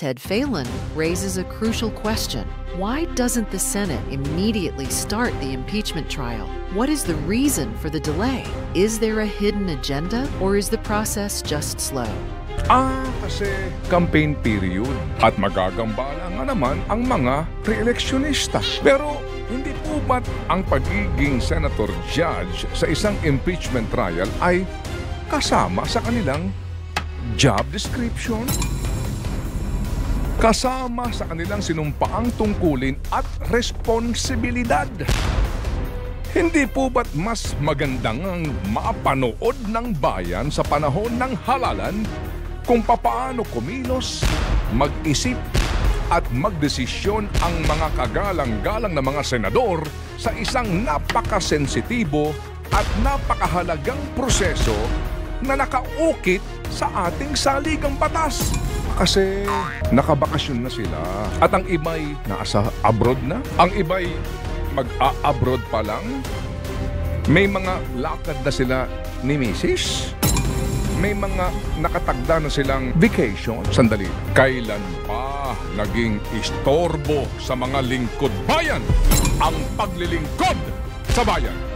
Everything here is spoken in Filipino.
Ted Phelan raises a crucial question. Why doesn't the Senate immediately start the impeachment trial? What is the reason for the delay? Is there a hidden agenda or is the process just slow? Kasi campaign period at magagambala nga naman ang mga pre-electionista. Pero hindi po ba't ang pagiging senator judge sa isang impeachment trial ay kasama sa kanilang job description? Kasama sa kanilang sinumpaang tungkulin at responsibilidad? Hindi po ba't mas magandang mapanood ng bayan sa panahon ng halalan kung papaano kumilos, mag-isip at magdesisyon ang mga kagalang-galang na mga senador sa isang napakasensitibo at napakahalagang proseso na nakaukit sa ating saligang batas? Kasi nakabakasyon na sila at ang iba'y nasa abroad na, ang iba'y mag-a-abroad pa lang, may mga lakad na sila ni Mrs. May mga nakatagda na silang vacation. Sandali, kailan pa naging istorbo sa mga lingkod bayan ang paglilingkod sa bayan?